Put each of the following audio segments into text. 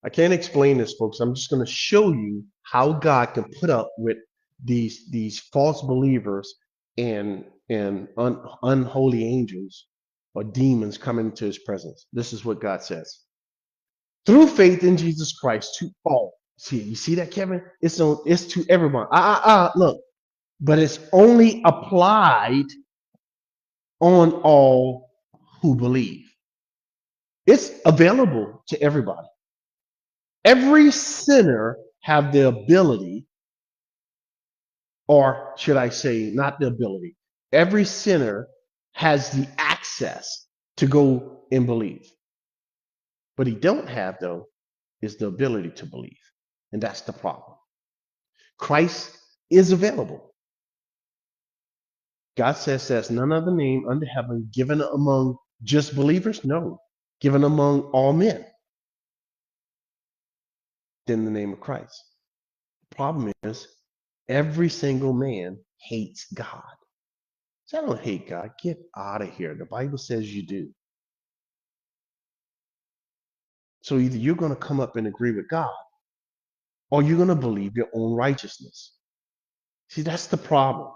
I can't explain this, folks. I'm just going to show you how God can put up with these false believers and unholy angels or demons coming into his presence. This is what God says. Through faith in Jesus Christ to all. See, you see that, Kevin? It's to everyone. Look, but it's only applied on all who believe. It's available to everybody. Every sinner have the ability, or should I say, not the ability. Every sinner has the access to go and believe. What he don't have, though, is the ability to believe. And that's the problem. Christ is available. God says there's none other name under heaven given among just believers? No. Given among all men than the name of Christ. The problem is every single man hates God. So I don't hate God. Get out of here. The Bible says you do. So either you're going to come up and agree with God, or you're going to believe your own righteousness. See, that's the problem.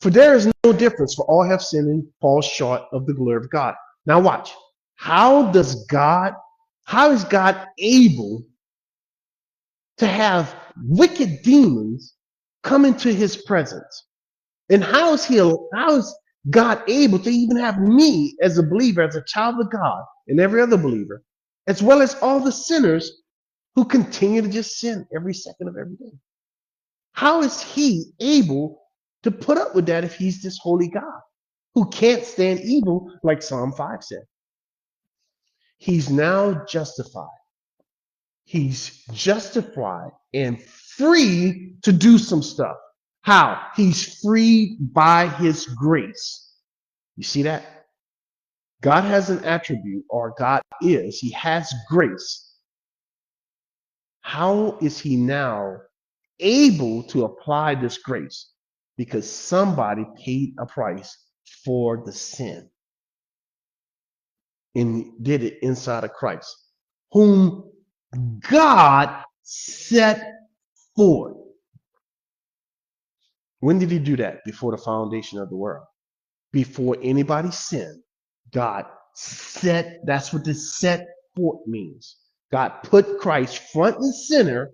For there is no difference, for all have sinned and fall short of the glory of God. Now watch. How is God able to have wicked demons come into his presence? And how is God able to even have me as a believer, as a child of God, and every other believer, as well as all the sinners who continue to just sin every second of every day? How is he able to put up with that if he's this holy God who can't stand evil, like Psalm 5 said? He's now justified. He's justified and free to do some stuff. How? He's free by his grace. You see that? God has an attribute, or God is, he has grace. How is he now able to apply this grace? Because somebody paid a price for the sin and did it inside of Christ, whom God set forth. When did he do that? Before the foundation of the world. Before anybody sinned, God set, that's what this set forth means. God put Christ front and center,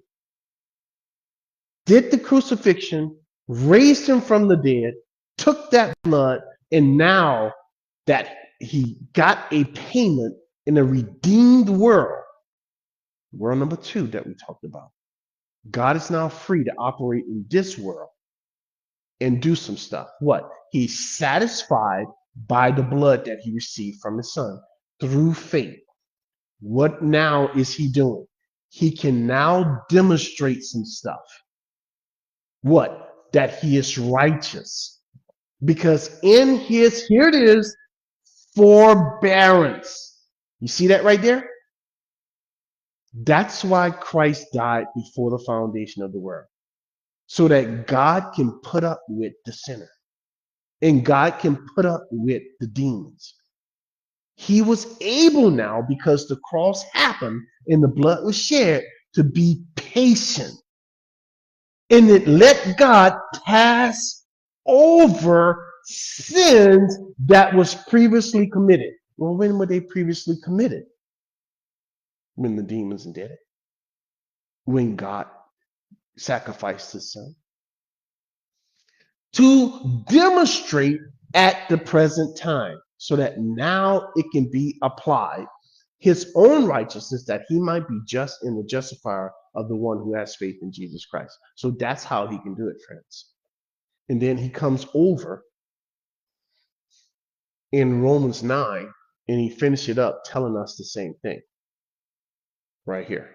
did the crucifixion, raised him from the dead, took that blood, and now that he got a payment in a redeemed world number 2 that we talked about, God is now free to operate in this world and do some stuff. What? He's satisfied by the blood that he received from his son through faith. What now is he doing? He can now demonstrate some stuff. What? That he is righteous. Because in his, here it is, forbearance. You see that right there? That's why Christ died before the foundation of the world. So that God can put up with the sinner. And God can put up with the demons. He was able now, because the cross happened and the blood was shed, to be patient. And it let God pass over sins that was previously committed. Well, when were they previously committed? When the demons did it. When God sacrificed his son. To demonstrate at the present time, so that now it can be applied, his own righteousness, that he might be just and the justifier of the one who has faith in Jesus Christ. So that's how he can do it, friends. And then he comes over in Romans 9 and he finishes it up telling us the same thing right here.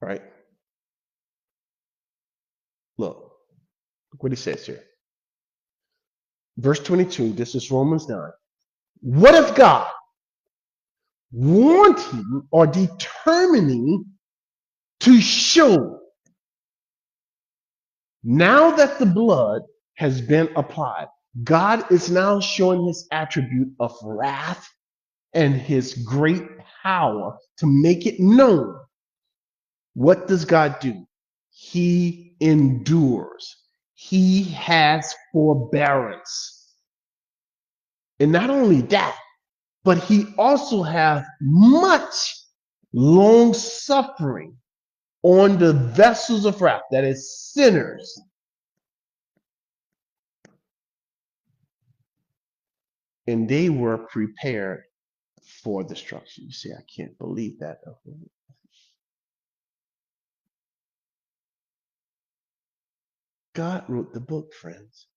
Right? Look what he says here. Verse 22, this is Romans 9. What if God, wanting or determining to show, now that the blood has been applied, God is now showing his attribute of wrath and his great power to make it known. What does God do? He endures. He has forbearance. And not only that, but he also has much long suffering on the vessels of wrath, that is sinners. And they were prepared for destruction. You say, I can't believe that. God wrote the book, friends.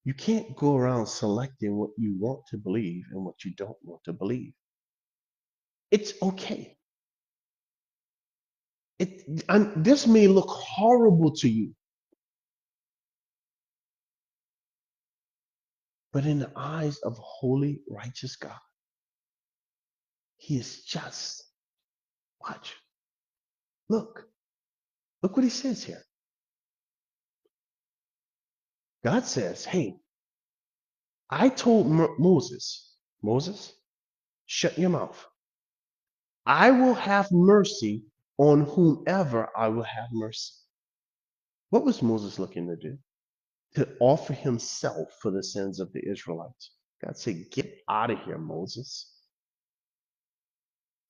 You can't go around selecting what you want to believe and what you don't want to believe. It's okay. This may look horrible to you, but in the eyes of holy, righteous God, he is just. Watch. Look. Look what he says here. God says, hey, I told Moses, shut your mouth. I will have mercy on whomever I will have mercy. What was Moses looking to do? To offer himself for the sins of the Israelites. God said, get out of here, Moses.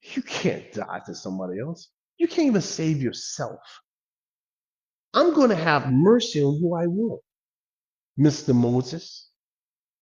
You can't die to somebody else. You can't even save yourself. I'm going to have mercy on who I want, Mr. Moses.